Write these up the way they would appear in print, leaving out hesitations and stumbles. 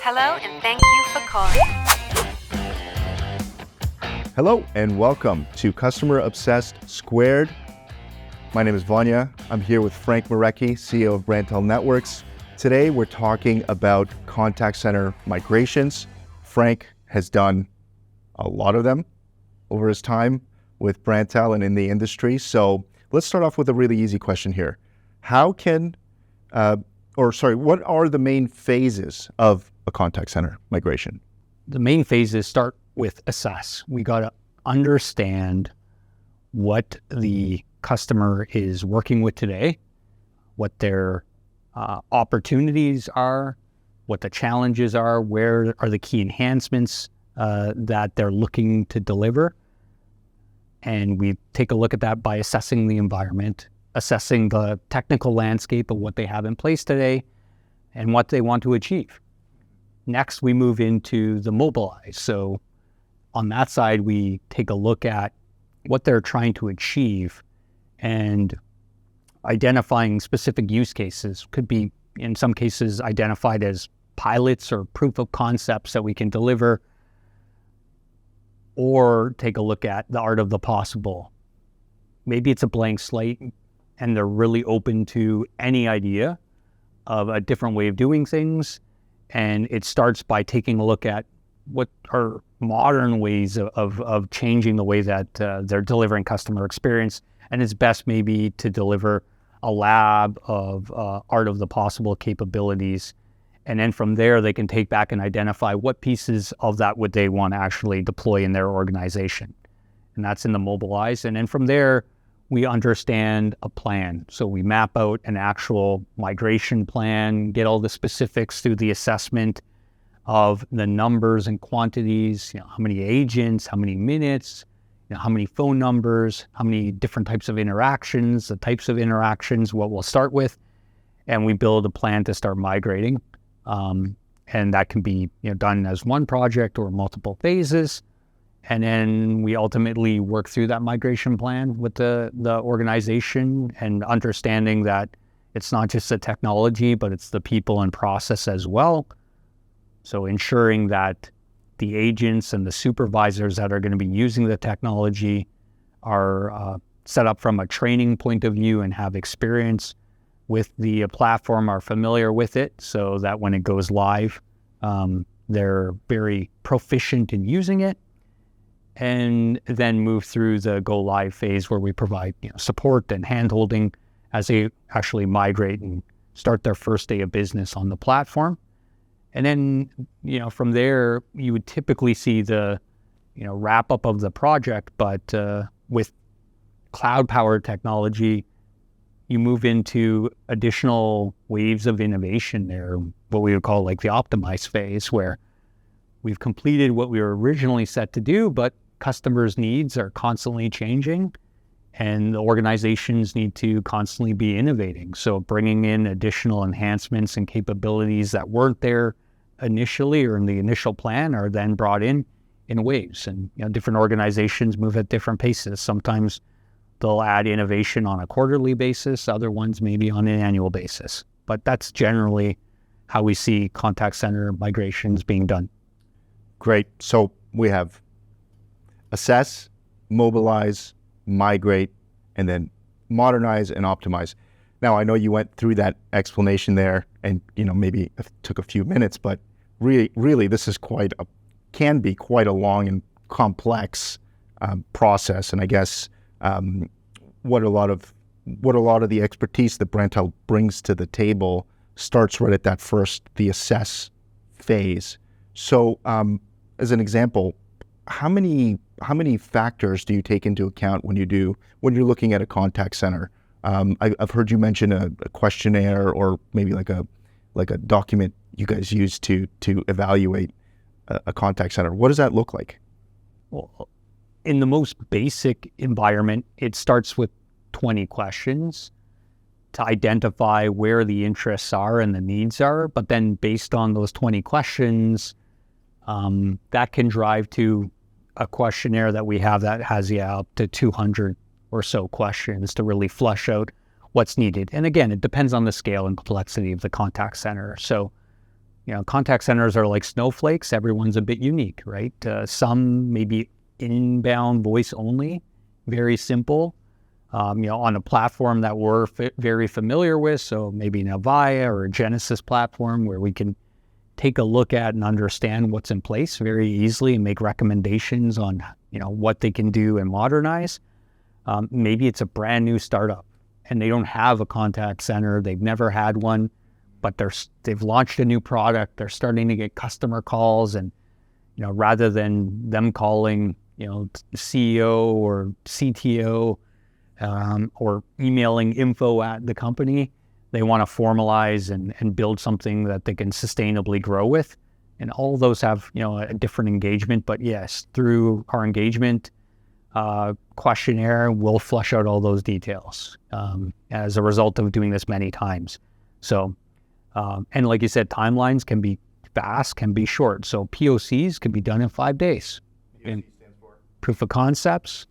Hello, and thank you for calling. Hello, and welcome to Customer Obsessed Squared. My name is Vanya. I'm here with Frank Mirecki, CEO of BrantTel Networks. Today, we're talking about contact center migrations. Frank has done a lot of them over his time with BrantTel and in the industry. So let's start off with a really easy question here. What are the main phases of a contact center migration? The main phases start with assess. We got to understand what the customer is working with today, what their opportunities are, what the challenges are, where are the key enhancements that they're looking to deliver. And we take a look at that by assessing the environment, assessing the technical landscape of what they have in place today and what they want to achieve. Next, we move into the mobilize. So on that side, we take a look at what they're trying to achieve and identifying specific use cases. Could be, in some cases, identified as pilots or proof of concepts that we can deliver, or take a look at the art of the possible. Maybe it's a blank slate and they're really open to any idea of a different way of doing things. And it starts by taking a look at what are modern ways of changing the way that they're delivering customer experience. And it's best maybe to deliver a lab of art of the possible capabilities. And then from there, they can take back and identify what pieces of that would they want to actually deploy in their organization. And that's in the mobilize. And then from there, we understand a plan. So we map out an actual migration plan, get all the specifics through the assessment of the numbers and quantities, how many agents, how many minutes, how many phone numbers, how many different types of interactions, the types of interactions, what we'll start with. And we build a plan to start migrating. And that can be done as one project or multiple phases. And then we ultimately work through that migration plan with the organization, and understanding that it's not just the technology, but it's the people and process as well. So ensuring that the agents and the supervisors that are going to be using the technology are set up from a training point of view and have experience with the platform, are familiar with it, so that when it goes live, they're very proficient in using it. And then move through the go live phase where we provide support and handholding as they actually migrate and start their first day of business on the platform. And then from there you would typically see the wrap up of the project, but with cloud powered technology, you move into additional waves of innovation there, what we would call like the optimize phase, where we've completed what we were originally set to do, but customers' needs are constantly changing and the organizations need to constantly be innovating. So bringing in additional enhancements and capabilities that weren't there initially or in the initial plan are then brought in waves. And different organizations move at different paces. Sometimes they'll add innovation on a quarterly basis, other ones maybe on an annual basis. But that's generally how we see contact center migrations being done. Great. So we have assess, mobilize, migrate, and then modernize and optimize. Now, I know you went through that explanation there and, maybe it took a few minutes, but really this is can be quite a long and complex process. And I guess what a lot of the expertise that BrantTel brings to the table starts right at the assess phase. So as an example, how many factors do you take into account when you're looking at a contact center? I've heard you mention a questionnaire or maybe like a document you guys use to evaluate a contact center. What does that look like? Well, in the most basic environment, it starts with 20 questions to identify where the interests are and the needs are. But then based on those 20 questions, that can drive to a questionnaire that we have that has up to 200 or so questions to really flush out what's needed. And again, it depends on the scale and complexity of the contact center. So contact centers are like snowflakes. Everyone's a bit unique, right? Some maybe inbound voice only, very simple, on a platform that we're very familiar with. So maybe an Avaya or a Genesis platform where we can take a look at and understand what's in place very easily and make recommendations on, what they can do and modernize. Maybe it's a brand new startup and they don't have a contact center. They've never had one, but they've launched a new product. They're starting to get customer calls, and, rather than them calling, CEO or CTO, or emailing info at the company, they want to formalize and build something that they can sustainably grow with. And all those have, a different engagement. But yes, through our engagement questionnaire, we'll flush out all those details as a result of doing this many times. So, and like you said, timelines can be fast, can be short. So POCs can be done in 5 days. And proof of concepts,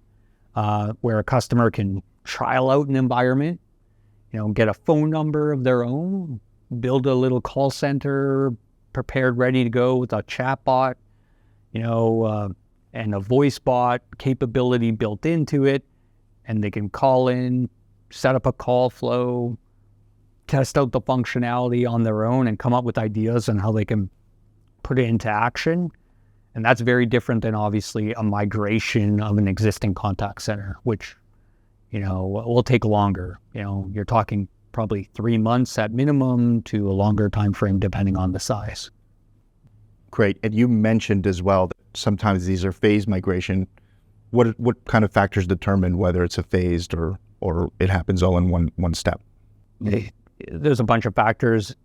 where a customer can trial out an environment, get a phone number of their own, build a little call center prepared, ready to go with a chat bot, and a voice bot capability built into it. And they can call in, set up a call flow, test out the functionality on their own, and come up with ideas on how they can put it into action. And that's very different than obviously a migration of an existing contact center, which, will take longer. You're talking probably 3 months at minimum to a longer time frame depending on the size. Great. And you mentioned as well that sometimes these are phased migration. What kind of factors determine whether it's a phased or it happens all in one step? There's a bunch of factors,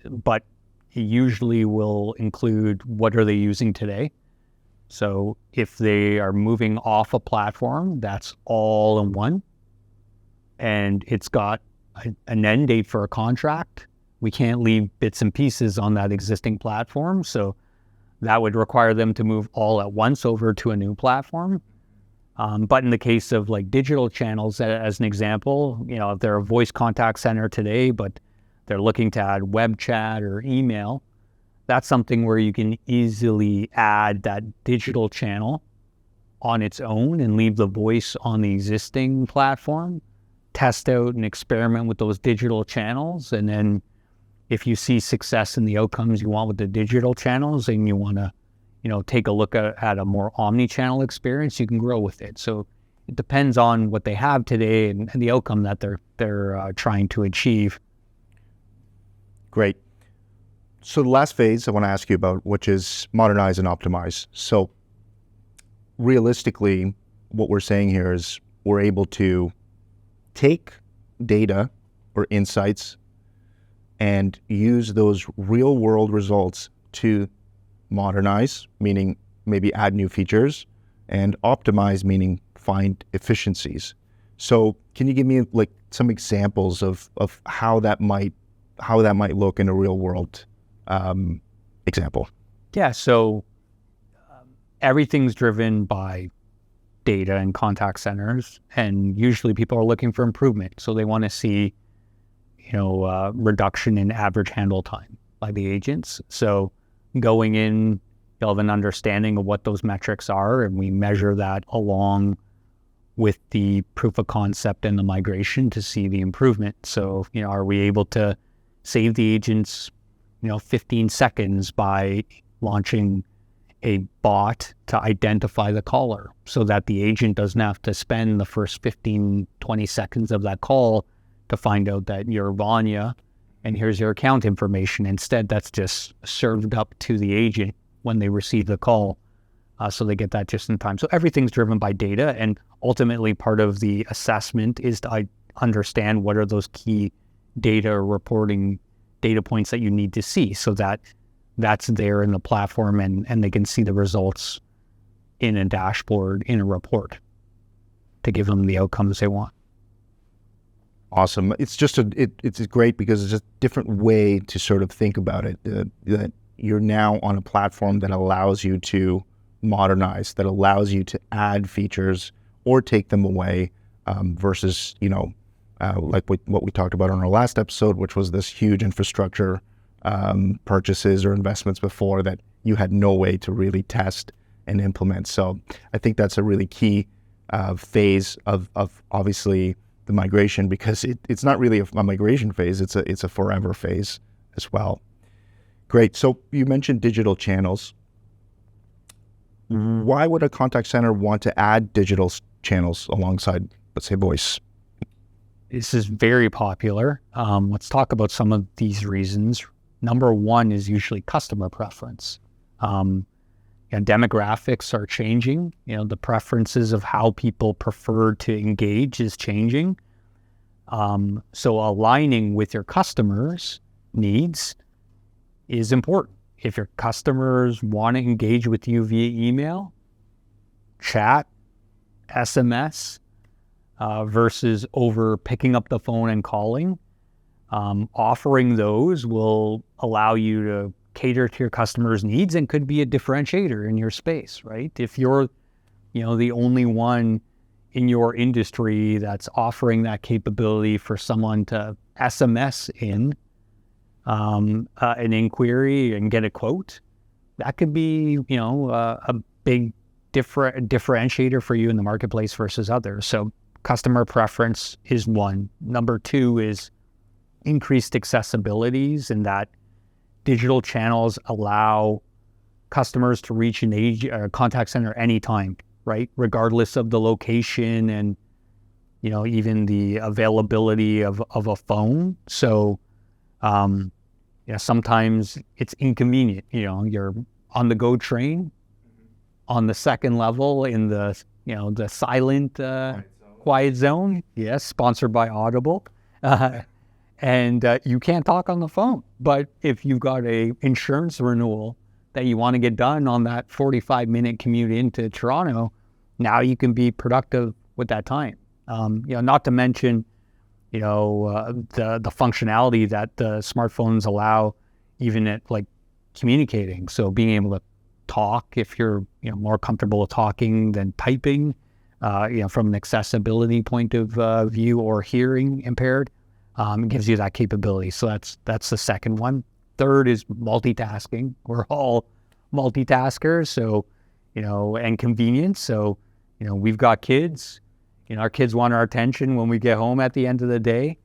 but it usually will include what are they using today. So if they are moving off a platform, that's all in one, and it's got an end date for a contract. We can't leave bits and pieces on that existing platform. So that would require them to move all at once over to a new platform. But in the case of like digital channels, as an example, if they're a voice contact center today, but they're looking to add web chat or email, that's something where you can easily add that digital channel on its own and leave the voice on the existing platform, test out and experiment with those digital channels. And then if you see success in the outcomes you want with the digital channels and you want to, take a look at a more omni-channel experience, you can grow with it. So it depends on what they have today and the outcome that they're trying to achieve. Great. So the last phase I want to ask you about, which is modernize and optimize. So realistically, what we're saying here is we're able to take data or insights and use those real world results to modernize, meaning maybe add new features, and optimize, meaning find efficiencies. So can you give me like some examples of how that might look in a real world example? Yeah, so everything's driven by data and contact centers, and usually people are looking for improvement. So they want to see, reduction in average handle time by the agents. So going in, you'll have an understanding of what those metrics are, and we measure that along with the proof of concept and the migration to see the improvement. So, are we able to save the agents 15 seconds by launching a bot to identify the caller so that the agent doesn't have to spend the first 15, 20 seconds of that call to find out that you're Vanya and here's your account information. Instead, that's just served up to the agent when they receive the call. So they get that just in time. So everything's driven by data, and ultimately part of the assessment is to understand what are those key data or reporting data points that you need to see so that that's there in the platform and they can see the results in a dashboard, in a report to give them the outcomes they want. Awesome. It's just it's great because it's just a different way to sort of think about it, that you're now on a platform that allows you to modernize, that allows you to add features or take them away, versus, like what we talked about on our last episode, which was this huge infrastructure purchases or investments before that you had no way to really test and implement. So I think that's a really key phase of obviously the migration, because it's not really a migration phase, it's a forever phase as well. Great. So you mentioned digital channels. Why would a contact center want to add digital channels alongside, let's say, voice? This is very popular. Let's talk about some of these reasons. Number one is usually customer preference. And demographics are changing. The preferences of how people prefer to engage is changing. So aligning with your customers' needs is important. If your customers want to engage with you via email, chat, SMS, versus over picking up the phone and calling, offering those will allow you to cater to your customers' needs and could be a differentiator in your space, right? If you're, the only one in your industry that's offering that capability for someone to SMS in an inquiry and get a quote, that could be, a big differentiator for you in the marketplace versus others. So customer preference is one. Number two is increased accessibilities, in that digital channels allow customers to reach a contact center anytime, right? Regardless of the location and, even the availability of a phone. So, sometimes it's inconvenient. You're on the GO train on the second level in the, the silent, quiet zone. Yes, sponsored by Audible. And you can't talk on the phone. But if you've got a insurance renewal that you want to get done on that 45-minute commute into Toronto, now you can be productive with that time. Not to mention, the functionality that the smartphones allow, even at like communicating. So being able to talk, if you're more comfortable with talking than typing, from an accessibility point of view, or hearing impaired. It gives you that capability. So that's the second one. Third is multitasking. We're all multitaskers. So, and convenience. So, we've got kids. Our kids want our attention when we get home at the end of the day.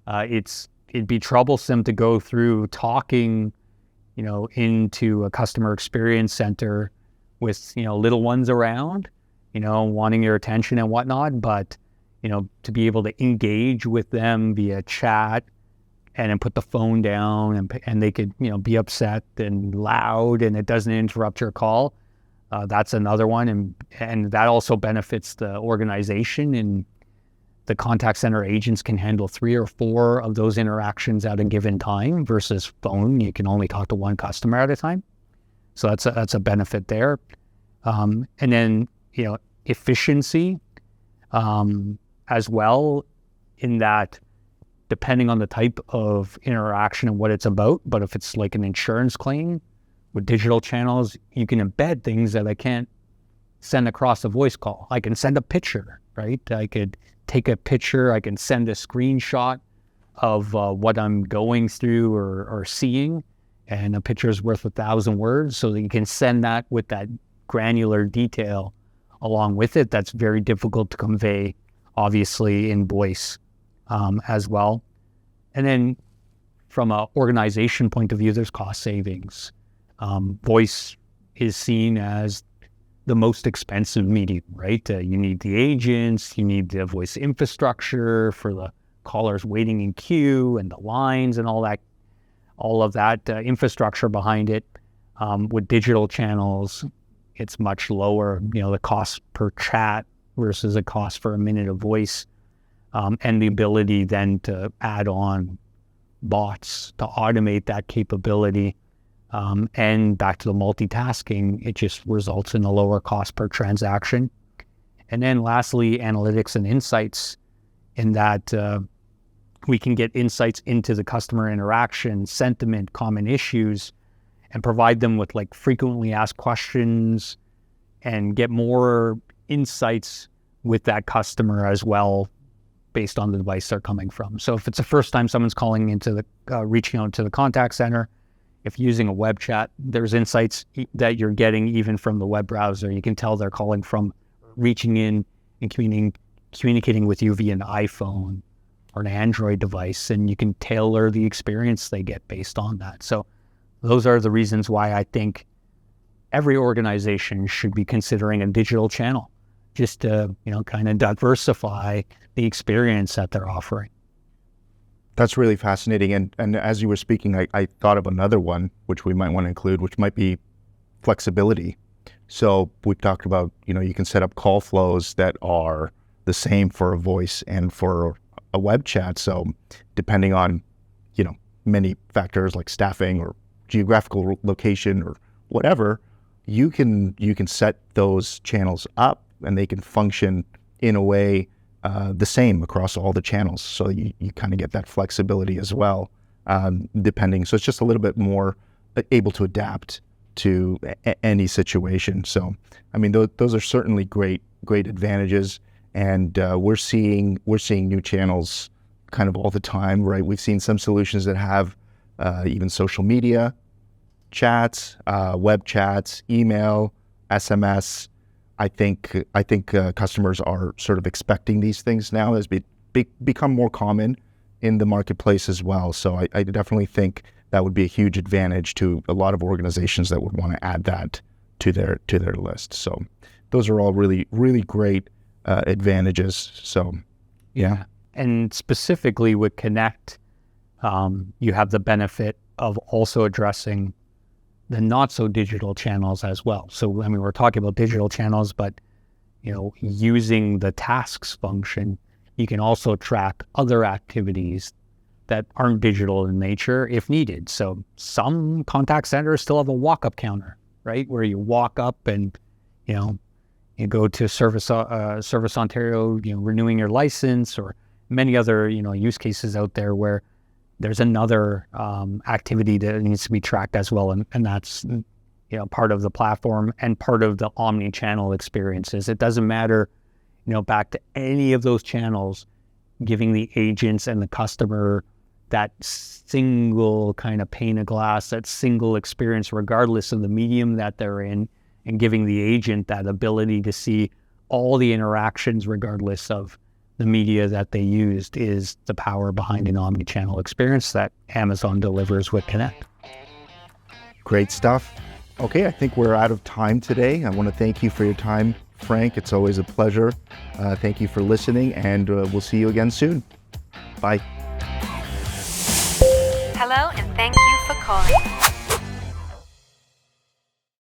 It'd be troublesome to go through talking, into a customer experience center with, little ones around, wanting your attention and whatnot. But to be able to engage with them via chat and then put the phone down, and they could, be upset and loud and it doesn't interrupt your call. That's another one. And that also benefits the organization, and the contact center agents can handle 3 or 4 of those interactions at a given time, versus phone. You can only talk to one customer at a time. So that's a benefit there. And then, efficiency, as well, in that depending on the type of interaction and what it's about, but if it's like an insurance claim, with digital channels, you can embed things that I can't send across a voice call. I can send a picture, right? I could take a picture, I can send a screenshot of what I'm going through or seeing, and a picture is worth 1,000 words, so that you can send that with that granular detail along with it. That's very difficult to convey, obviously, in voice as well. And then from an organization point of view, there's cost savings. Voice is seen as the most expensive medium, right? You need the agents, you need the voice infrastructure for the callers waiting in queue and the lines and all of that infrastructure behind it. With digital channels, it's much lower, the cost per chat versus a cost for a minute of voice, and the ability then to add on bots to automate that capability. And back to the multitasking, it just results in a lower cost per transaction. And then lastly, analytics and insights, in that we can get insights into the customer interaction, sentiment, common issues, and provide them with like frequently asked questions, and get more insights with that customer as well, based on the device they're coming from. So if it's the first time someone's calling into reaching out to the contact center, If using a web chat, there's insights that you're getting even from the web browser. You can tell they're calling from, reaching in and communicating with you via an iPhone or an Android device, and you can tailor the experience they get based on that. So those are the reasons why I think every organization should be considering a digital channel, just to, kind of diversify the experience that they're offering. That's really fascinating. And as you were speaking, I thought of another one, which we might want to include, which might be flexibility. So we've talked about, you can set up call flows that are the same for a voice and for a web chat. So depending on, many factors like staffing or geographical location or whatever, you can set those channels up and they can function in a way the same across all the channels. So you kind of get that flexibility as well, depending. So it's just a little bit more able to adapt to any situation. So, I mean, those are certainly great advantages. And we're seeing new channels kind of all the time, right? We've seen some solutions that have even social media, chats, web chats, email, SMS. I think customers are sort of expecting these things now as become more common in the marketplace as well. So I definitely think that would be a huge advantage to a lot of organizations that would want to add that to their list. So those are all really, really great advantages. So, yeah. And specifically with Connect, you have the benefit of also addressing the not so digital channels as well. So, I mean, we're talking about digital channels, but, using the tasks function, you can also track other activities that aren't digital in nature if needed. So some contact centers still have a walk-up counter, right? Where you walk up and, you go to Service Ontario, renewing your license, or many other, use cases out there where there's another activity that needs to be tracked as well. And that's, part of the platform and part of the omni-channel experiences. It doesn't matter, back to any of those channels, giving the agents and the customer that single kind of pane of glass, that single experience, regardless of the medium that they're in, and giving the agent that ability to see all the interactions regardless of the media that they used, is the power behind an omni-channel experience that Amazon delivers with Connect. Great stuff. Okay, I think we're out of time today. I want to thank you for your time, Frank. It's always a pleasure. Thank you for listening, and we'll see you again soon. Bye. Hello, and thank you for calling.